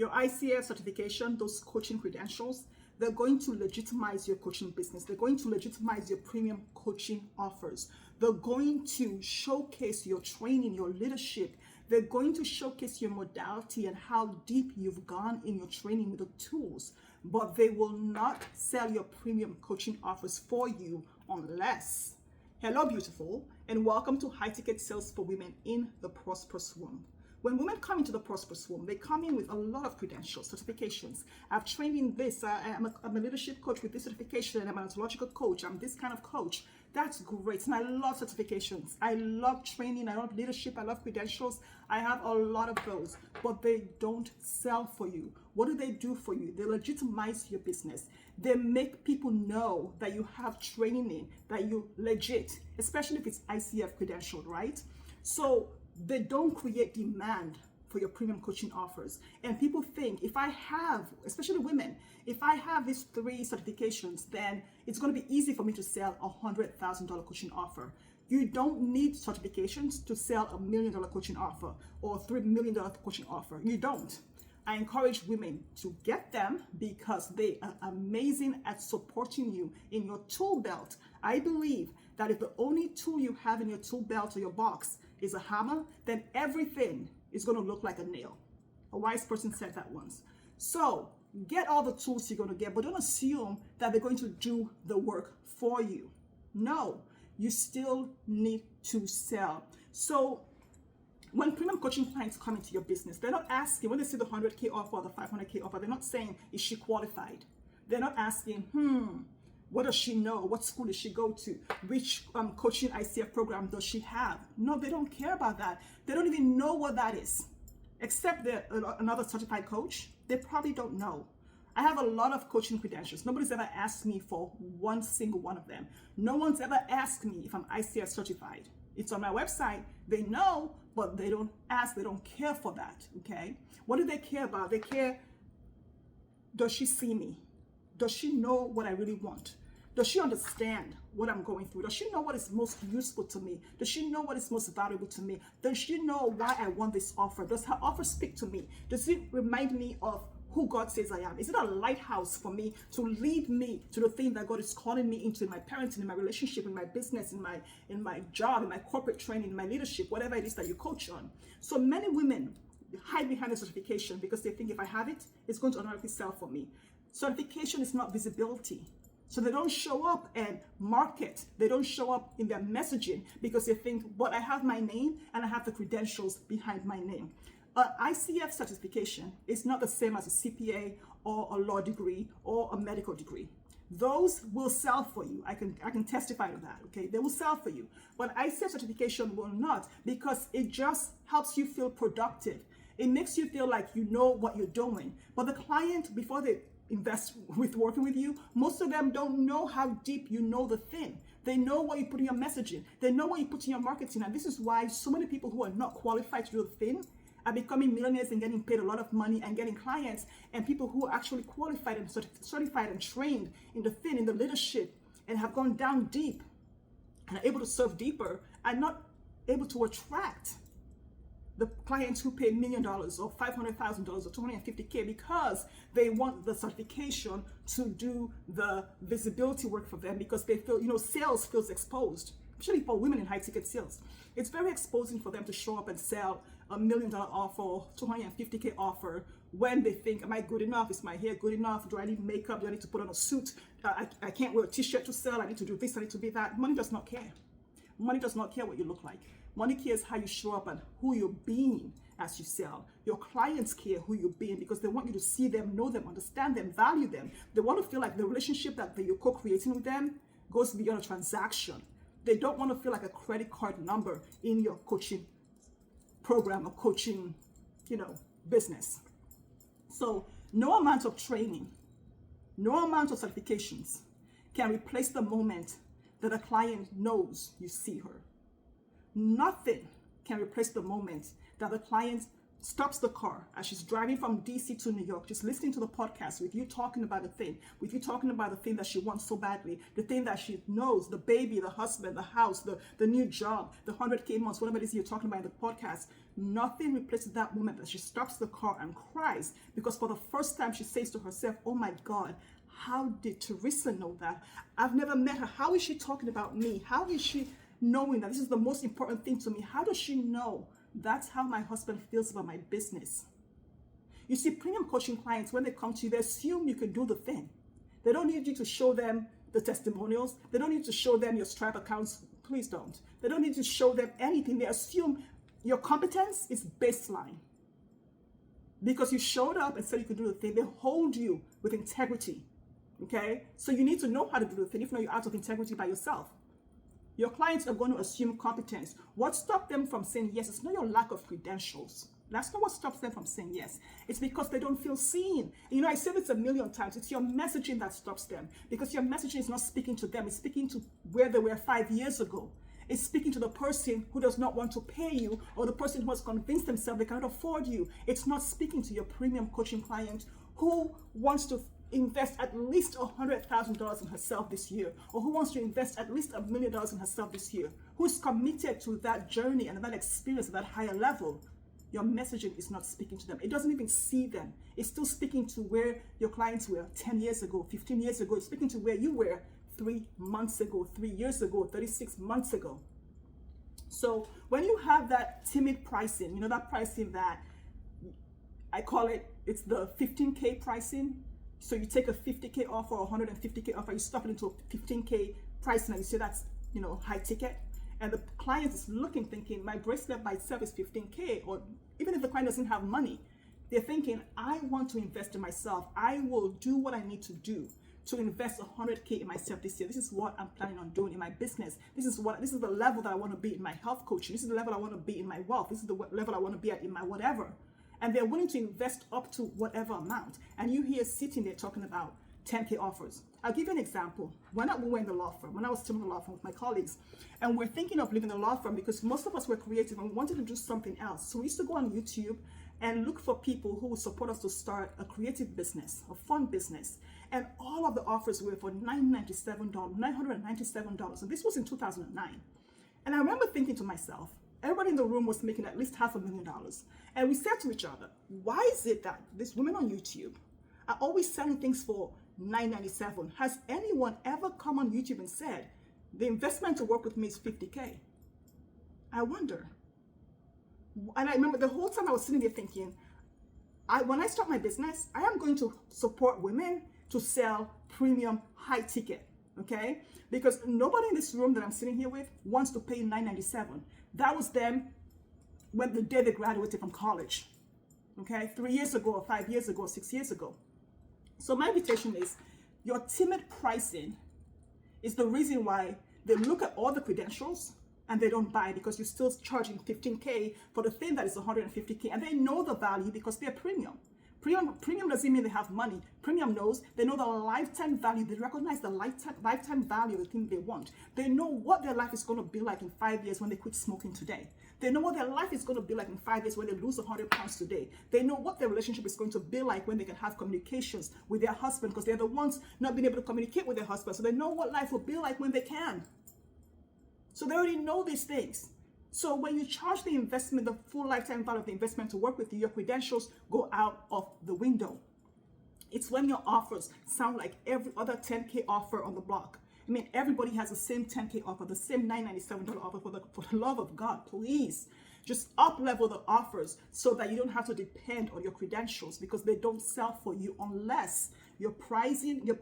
Your ICF certification, those coaching credentials, they're going to legitimize your coaching business. They're going to legitimize your premium coaching offers. They're going to showcase your training, your leadership. They're going to showcase your modality and how deep you've gone in your training with the tools. But they will not sell your premium coaching offers for you unless. Hello, beautiful, and welcome to High Ticket Sales for Women in the Prosperous Womb. When women come into the Prosperous Womb, they come in with a lot of credentials, certifications. I've trained in this. I'm a leadership coach with this certification. I'm an ontological coach. I'm this kind of coach. That's great. And I love certifications. I love training. I love leadership. I love credentials. I have a lot of those, but they don't sell for you. What do they do for you? They legitimize your business. They make people know that you have training, that you legit, especially if it's ICF credentialed, right? So they don't create demand for your premium coaching offers. And people think if I have, especially women, if I have these 3 certifications, then it's going to be easy for me to sell a $100,000 coaching offer. You don't need certifications to sell $1 million coaching offer or $3 million coaching offer. You don't. I encourage women to get them because they are amazing at supporting you in your tool belt. I believe that if the only tool you have in your tool belt or your box is a hammer, then everything is going to look like a nail. A wise person said that once. So get all the tools you're going to get, but don't assume that they're going to do the work for you. No, you still need to sell. So when premium coaching clients come into your business, they're not asking, when they see the 100K offer or the 500K offer, they're not saying, is she qualified? They're not asking, what does she know? What school does she go to? Which coaching ICF program does she have? No, they don't care about that. They don't even know what that is. Except they're another certified coach, they probably don't know. I have a lot of coaching credentials. Nobody's ever asked me for one single one of them. No one's ever asked me if I'm ICF certified. It's on my website. They know, but they don't ask. They don't care for that, okay? What do they care about? They care, does she see me? Does she know what I really want? Does she understand what I'm going through? Does she know what is most useful to me? Does she know what is most valuable to me? Does she know why I want this offer? Does her offer speak to me? Does it remind me of who God says I am? Is it a lighthouse for me to lead me to the thing that God is calling me into in my parenting, in my relationship, in my business, in my job, in my corporate training, in my leadership, whatever it is that you coach on? So many women hide behind the certification because they think if I have it, it's going to automatically sell for me. Certification is not visibility. So they don't show up and market. They don't show up in their messaging because they think, but I have my name and I have the credentials behind my name. ICF certification is not the same as a CPA or a law degree or a medical degree. Those will sell for you. I can testify to that, okay? They will sell for you. But ICF certification will not, because it just helps you feel productive. It makes you feel like you know what you're doing. But the client, before they invest with working with you, most of them don't know how deep you know the thing. They know what you put in your messaging. They know what you put in your marketing. And this is why so many people who are not qualified to do the thing are becoming millionaires and getting paid a lot of money and getting clients, and people who are actually qualified and certified and trained in the thing, in the leadership, and have gone down deep and are able to serve deeper, are not able to attract the clients who pay $1 million or $500,000 or $250K because they want the certification to do the visibility work for them, because they feel, sales feels exposed, especially for women in high ticket sales. It's very exposing for them to show up and sell $1 million offer, $250K offer, when they think, am I good enough? Is my hair good enough? Do I need makeup? Do I need to put on a suit? I can't wear a t-shirt to sell. I need to do this. I need to be that. Money does not care. Money does not care what you look like. Money cares how you show up and who you're being as you sell. Your clients care who you're being because they want you to see them, know them, understand them, value them. They want to feel like the relationship that you're co-creating with them goes beyond a transaction. They don't want to feel like a credit card number in your coaching program or coaching, business. So no amount of training, no amount of certifications can replace the moment that a client knows you see her. Nothing can replace the moment that the client stops the car as she's driving from DC to New York, just listening to the podcast with you talking about the thing, with you talking about the thing that she wants so badly, the thing that she knows, the baby, the husband, the house, the new job, the 100K months, whatever it is you're talking about in the podcast, nothing replaces that moment that she stops the car and cries, because for the first time she says to herself, oh my God, how did Teresa know that? I've never met her. How is she talking about me? How is she knowing that this is the most important thing to me? How does she know? That's how my husband feels about my business. You see, premium coaching clients, when they come to you, they assume you can do the thing. They don't need you to show them the testimonials. They don't need to show them your Stripe accounts. Please don't. They don't need to show them anything. They assume your competence is baseline. Because you showed up and said you could do the thing, they hold you with integrity. Okay? So you need to know how to do the thing. If not, you're out of integrity by yourself. Your clients are going to assume competence. What stopped them from saying yes? It's not your lack of credentials. That's not what stops them from saying yes. It's because they don't feel seen. You know, I said this a million times. It's your messaging that stops them, because your messaging is not speaking to them. It's speaking to where they were 5 years ago. It's speaking to the person who does not want to pay you, or the person who has convinced themselves they cannot afford you. It's not speaking to your premium coaching client who wants to invest at least $100,000 in herself this year, or who wants to invest at least $1 million in herself this year, who's committed to that journey and that experience at that higher level. Your messaging is not speaking to them. It doesn't even see them. It's still speaking to where your clients were 10 years ago, 15 years ago. It's speaking to where you were 3 months ago, 3 years ago, 36 months ago. So when you have that timid pricing, you know, that pricing that I call it, it's the 15K pricing. So you take a 50K offer or 150K offer, you stuff it into a 15K pricing, and you say that's, you know, high ticket. And the client is looking, thinking, my bracelet by itself is 15K, or even if the client doesn't have money, they're thinking, I want to invest in myself. I will do what I need to do to invest 100K in myself this year. This is what I'm planning on doing in my business. This is the level that I want to be in my health coaching. This is the level I want to be in my wealth. This is the level I want to be at in my whatever. And they're willing to invest up to whatever amount. And you here sitting there talking about 10K offers. I'll give you an example. When we were in the law firm, when I was still in the law firm with my colleagues, and we're thinking of leaving the law firm because most of us were creative and we wanted to do something else. So we used to go on YouTube and look for people who would support us to start a creative business, a fun business. And all of the offers were for $997. And this was in 2009. And I remember thinking to myself, everybody in the room was making at least $500,000. And we said to each other, why is it that these women on YouTube are always selling things for $997? Has anyone ever come on YouTube and said, the investment to work with me is $50K? I wonder. And I remember the whole time I was sitting there thinking, when I start my business, I am going to support women to sell premium high ticket, okay? Because nobody in this room that I'm sitting here with wants to pay $997. That was them when the day they graduated from college, okay? 3 years ago, or 5 years ago, or 6 years ago. So my invitation is, your timid pricing is the reason why they look at all the credentials and they don't buy, because you're still charging $15K for the thing that is $150K, and they know the value because they're premium. Premium doesn't mean they have money. Premium knows, they know the lifetime value. They recognize the lifetime value of the thing they want. They know what their life is going to be like in 5 years when they quit smoking today. They know what their life is going to be like in 5 years when they lose 100 pounds today. They know what their relationship is going to be like when they can have communications with their husband, because they're the ones not being able to communicate with their husband. So they know what life will be like when they can. So they already know these things. So when you charge the investment, the full lifetime value of the investment to work with you, your credentials go out of the window. It's when your offers sound like every other 10K offer on the block. I mean, everybody has the same 10K offer, the same $997 offer. For the love of God, please just up-level the offers so that you don't have to depend on your credentials, because they don't sell for you unless your pricing, your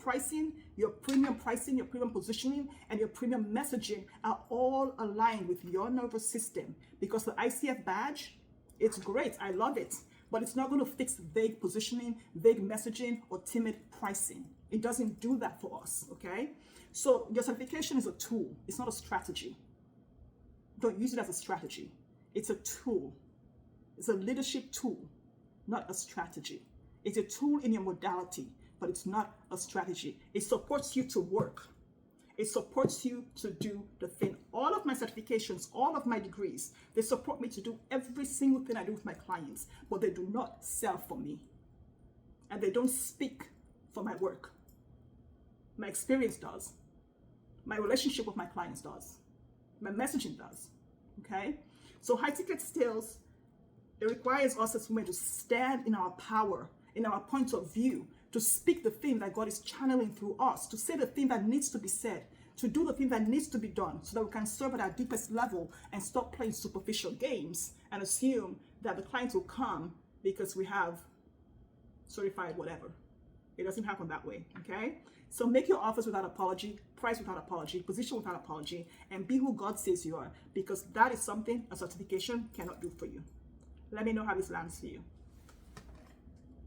premium pricing, your premium positioning, and your premium messaging are all aligned with your nervous system. Because the ICF badge, it's great, I love it, but it's not going to fix vague positioning, vague messaging, or timid pricing. It doesn't do that for us, okay? So your certification is a tool, it's not a strategy. Don't use it as a strategy. It's a tool. It's a leadership tool, not a strategy. It's a tool in your modality, but it's not a strategy. It supports you to work. It supports you to do the thing. All of my certifications, all of my degrees, they support me to do every single thing I do with my clients, but they do not sell for me. And they don't speak for my work. My experience does. My relationship with my clients does. My messaging does. Okay? So high-ticket sales, it requires us as women to stand in our power, in our point of view, to speak the thing that God is channeling through us, to say the thing that needs to be said, to do the thing that needs to be done so that we can serve at our deepest level and stop playing superficial games and assume that the clients will come because we have certified whatever. It doesn't happen that way, okay? So make your offers without apology, price without apology, position without apology, and be who God says you are, because that is something a certification cannot do for you. Let me know how this lands for you.